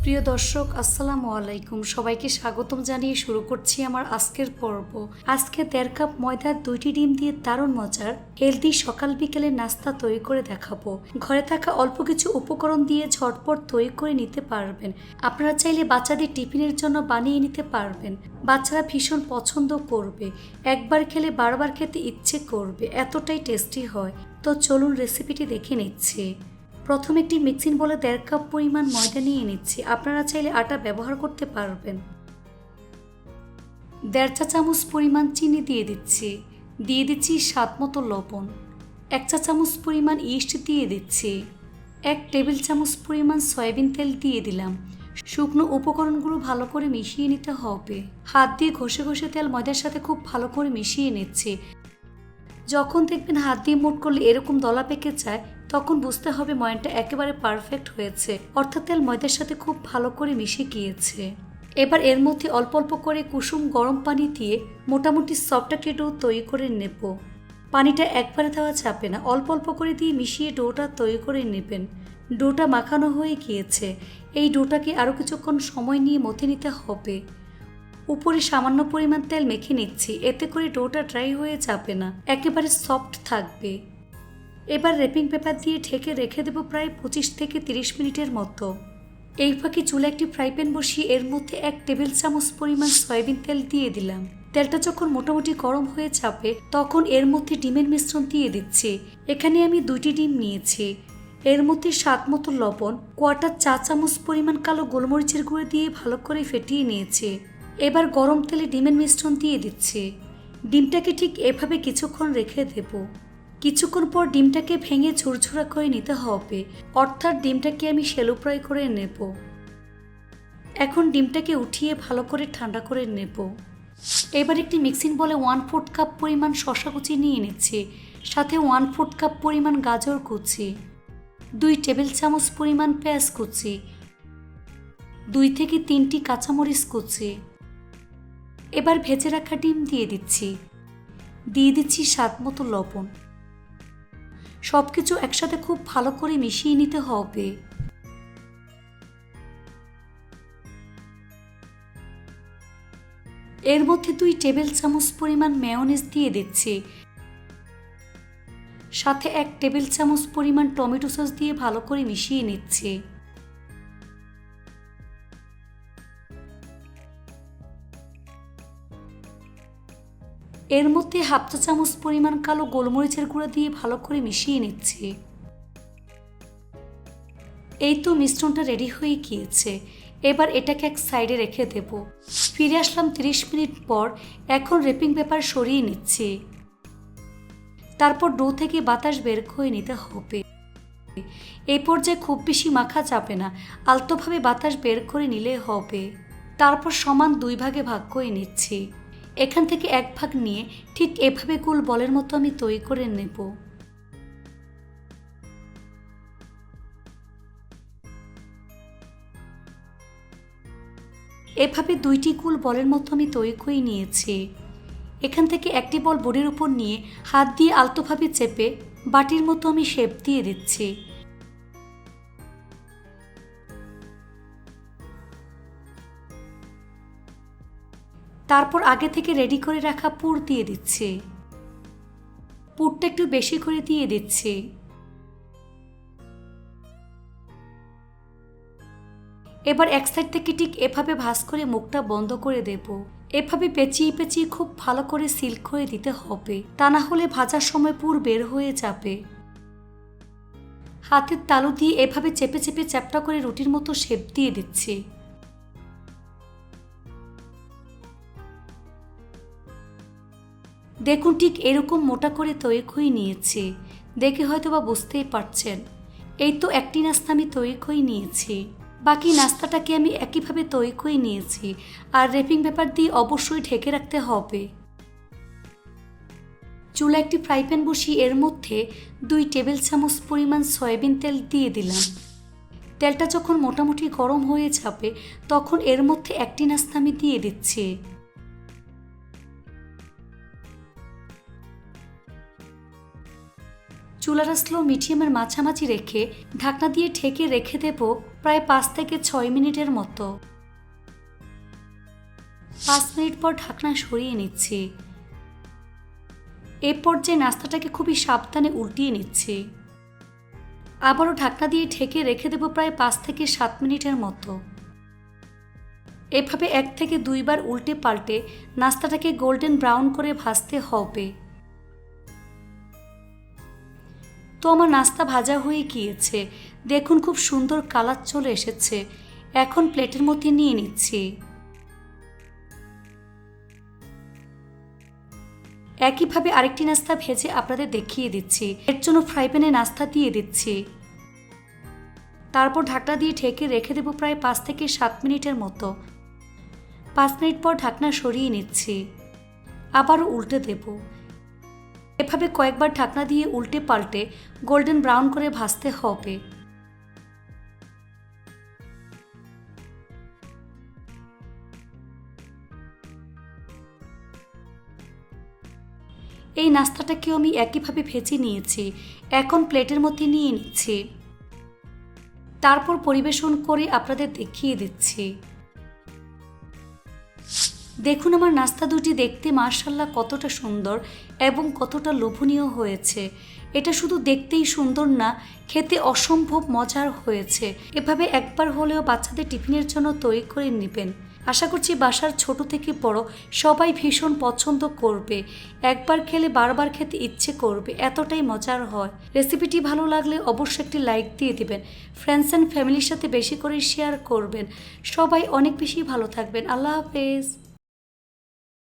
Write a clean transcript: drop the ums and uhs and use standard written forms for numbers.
প্রিয় দর্শক, আসসালামু আলাইকুম। সবাইকে স্বাগতম জানিয়ে শুরু করছি আমার আজকের পর্ব। আজকে 1.5 কাপ ময়দার 2টি ডিম দিয়ে দারুণ মজার হেলদি সকাল বিকেলে নাস্তা তৈরি করে দেখাবো। ঘরে থাকা অল্প কিছু উপকরণ দিয়ে ঝটপট তৈরি করে নিতে পারবেন। আপনারা চাইলে বাচ্চাদের টিফিনের জন্য বানিয়ে নিতে পারবেন। বাচ্চারা ভীষণ পছন্দ করবে, একবার খেলে বারবার খেতে ইচ্ছে করবে, এতটাই টেস্টি হয়। তো চলুন রেসিপিটি দেখে নিচ্ছি। প্রথমে একটি মিক্সিং বলে 1.5 কাপ পরিমাণ ময়দা নিয়ে নিচ্ছি। আপনারা চাইলে আটা ব্যবহার করতে পারবেন। 1.5 চা চামচ পরিমাণ চিনি দিয়ে দিচ্ছি স্বাদ মতো লবণ। 1 চা চামচ পরিমাণ ইস্ট দিয়ে দিচ্ছি। 1 টেবিল চামচ পরিমাণ সয়াবিন তেল দিয়ে দিলাম। শুকনো উপকরণগুলো ভালো করে মিশিয়ে নিতে হবে। হাত দিয়ে ঘষে ঘষে তেল ময়দার সাথে খুব ভালো করে মিশিয়ে নিচ্ছি। যখন দেখবেন হাত দিয়ে মুঠ করলে এরকম দলা পেকে যায়, তখন বুঝতে হবে ময়ানটা একেবারে পারফেক্ট হয়েছে, অর্থাৎ তেল ময়দার সাথে খুব ভালো করে মিশে গিয়েছে। এবার এর মধ্যে অল্প অল্প করে কুসুম গরম পানি দিয়ে মোটামুটি সফট একটা ডো তৈরি করে নেব। পানিটা একবারে দেওয়া যাবে না, অল্প অল্প করে দিয়ে মিশিয়ে ডোটা তৈরি করে নেবেন। ডোটা মাখানো হয়ে গিয়েছে। এই ডোটাকে আরও কিছুক্ষণ সময় নিয়ে মথে নিতে হবে। উপরে সামান্য পরিমাণ তেল মেখে নিচ্ছি, এতে করে ডোটা ড্রাই হয়ে যাবে না, একেবারে সফট থাকবে। এবার র্যাপিং পেপার দিয়ে ঢেকে রেখে দেবো প্রায় 25 থেকে 30 মিনিটের মতো। এই ফাঁকে চুলা একটি ফ্রাই প্যান বসিয়ে এর মধ্যে 1 টেবিল চামচ পরিমাণ সয়াবিন তেল দিয়ে দিলাম। তেলটা যখন মোটামুটি গরম হয়ে যাবে, তখন এর মধ্যে ডিমের মিশ্রণ দিয়ে দিচ্ছি। এখানে আমি 2টি ডিম নিয়েছি। এর মধ্যে স্বাদ মতো লবণ, 1/4 চা চামচ পরিমাণ কালো গোলমরিচের গুঁড়ো দিয়ে ভালো করে ফেটিয়ে নিয়েছি। এবার গরম তেলে ডিমের মিশ্রণ দিয়ে দিচ্ছি। ডিমটাকে ঠিক এভাবে কিছুক্ষণ রেখে দেব। কিছুক্ষণ পর ডিমটাকে ভেঙে ঝুরঝুরা করে নিতে হবে, অর্থাৎ ডিমটাকে আমি শ্যালো ফ্রাই করে নেব। এখন ডিমটাকে উঠিয়ে ভালো করে ঠান্ডা করে নেব। এবার একটি মিক্সিং বলে 1/4 কাপ পরিমাণ শসা কুচি নিয়ে নিচ্ছি, সাথে 1/4 কাপ পরিমাণ গাজর কুচি, 2 টেবিল চামচ পরিমাণ পেঁয়াজ কুচি, 2 থেকে 3টি কাঁচামরিচ কুচি। এবার ভেজে রাখা ডিম দিয়ে দিচ্ছি স্বাদ মতো লবণ। সবকিছু একসাথে খুব ভালো করে মিশিয়ে নিতে হবে। এর মধ্যে 2 টেবিল চামচ পরিমাণ মেয়োনিজ দিয়ে দিচ্ছি, সাথে 1 টেবিল চামচ পরিমাণ টমেটো সস দিয়ে ভালো করে মিশিয়ে নিচ্ছি। এর মধ্যে 1/2 চা চামচ পরিমাণ কালো গোলমরিচের গুঁড়ো দিয়ে ভালো করে মিশিয়ে নিচ্ছি। এই তো মিশ্রণটা রেডি হয়ে গিয়েছে। এবার এটাকে এক সাইডে রেখে দেব। ফিরে আসলাম 30 মিনিট পর। এখন র্যাপিং পেপার সরিয়ে নিচ্ছি। তারপর ডো থেকে বাতাস বের করে নিতে হবে। এই পর্যায়ে খুব বেশি মাখা যাবে না, আলতোভাবে বাতাস বের করে নিলে হবে। তারপর সমান 2 ভাগে ভাগ করে নিচ্ছি। এখান থেকে 1 ভাগ নিয়ে ঠিক এভাবে গোল বলের মতো আমি তৈরি করে নেব। এভাবে 2টি গোল বলের মতো আমি তৈরি করে নিয়েছি। এখান থেকে একটি বল বোর্ডের উপর নিয়ে হাত দিয়ে আলতোভাবে চেপে বাটির মতো আমি শেপ দিয়ে দিচ্ছি। তারপর আগে থেকে রেডি করে রাখা পুর দিয়ে দিচ্ছি। পুরটা একটু বেশি করে দিয়ে দিচ্ছি। এবার এক সাইড থেকে ঠিক এভাবে ভাঁজ করে মুখটা বন্ধ করে দেব। এভাবে পেঁচিয়ে পেঁচিয়ে খুব ভালো করে সিল করে দিতে হবে, তা না হলে ভাজার সময় পুর বের হয়ে যাবে। হাতের তালু দিয়ে এভাবে চেপে চেপে চ্যাপটা করে রুটির মতো শেপ দিয়ে দিচ্ছি। দেখুন ঠিক এরকম মোটা করে তৈরি করে নিয়েছি। দেখে হয়তো বা বুঝতেই পারছেন। এই তো একটি নাস্তা আমি তৈরি করে নিয়েছি। বাকি নাস্তাটাকে আমি একইভাবে তৈরি করে নিয়েছি, আর র্যাপিং পেপার দিয়ে অবশ্যই ঢেকে রাখতে হবে। চুলা একটি ফ্রাই প্যান বসিয়ে এর মধ্যে 2 টেবিল চামচ পরিমাণ সয়াবিন তেল দিয়ে দিলাম। তেলটা যখন মোটামুটি গরম হয়ে যাবে, তখন এর মধ্যে একটি নাস্তা আমি দিয়ে দিচ্ছি। চুলাটা স্লো মিডিয়ামের মাঝামাঝি রেখে ঢাকনা দিয়ে ঢেকে রেখে দেব প্রায় 5 থেকে 6 মিনিটের মতো। 5 মিনিট পর ঢাকনা সরিয়ে নিচ্ছি। এ পর্যায়ে নাস্তাটাকে খুবই সাবধানে উল্টিয়ে নিচ্ছি। আবারও ঢাকনা দিয়ে ঢেকে রেখে দেব প্রায় 5 থেকে 7 মিনিটের মতো। এভাবে 1 থেকে 2 বার উল্টে পাল্টে নাস্তাটাকে গোল্ডেন ব্রাউন করে ভাজতে হবে। তো আমার নাস্তা ভাজা হয়ে গিয়েছে, দেখুন খুব সুন্দর কালার চলে এসেছে। এখন প্লেটের মধ্যে নিয়ে নিচ্ছি। একইভাবে আরেকটি নাস্তা ভেজে আপনাদের দেখিয়ে দিচ্ছি। এর জন্য ফ্রাই প্যানে নাস্তা দিয়ে দিচ্ছি। তারপর ঢাকনা দিয়ে ঢেকে রেখে দেব প্রায় 5 থেকে 7 মিনিটের মতো। 5 মিনিট পর ঢাকনা সরিয়ে নিচ্ছি। আবারও উল্টে দেব। এভাবে কয়েকবার ঢাকনা দিয়ে উল্টে পাল্টে গোল্ডেন ব্রাউন করে ভাজতে হবে। এই নাস্তাটাকেও আমি একইভাবে ভেজে নিয়েছি। এখন প্লেটের মধ্যে নিয়ে নিচ্ছি। তারপর পরিবেশন করে আপনাদের দেখিয়ে দিচ্ছি। দেখুন আমার নাস্তা দুটি দেখতে মাশাআল্লাহ কতটা সুন্দর এবং কতটা লোভনীয় হয়েছে। এটা শুধু দেখতেই সুন্দর না, খেতে অসম্ভব মজার হয়েছে। এভাবে একবার হলেও বাচ্চাদের টিফিনের জন্য তৈরি করে নেবেন। আশা করছি বাসার ছোট থেকে বড় সবাই ভীষণ পছন্দ করবে। একবার খেলে বারবার খেতে ইচ্ছে করবে, এতটাই মজার হয়। রেসিপিটি ভালো লাগলে অবশ্যই একটি লাইক দিয়ে দিবেন। ফ্রেন্ডস অ্যান্ড ফ্যামিলির সাথে বেশি করে শেয়ার করবেন। সবাই অনেক বেশি ভালো থাকবেন। আল্লাহ হাফেজ।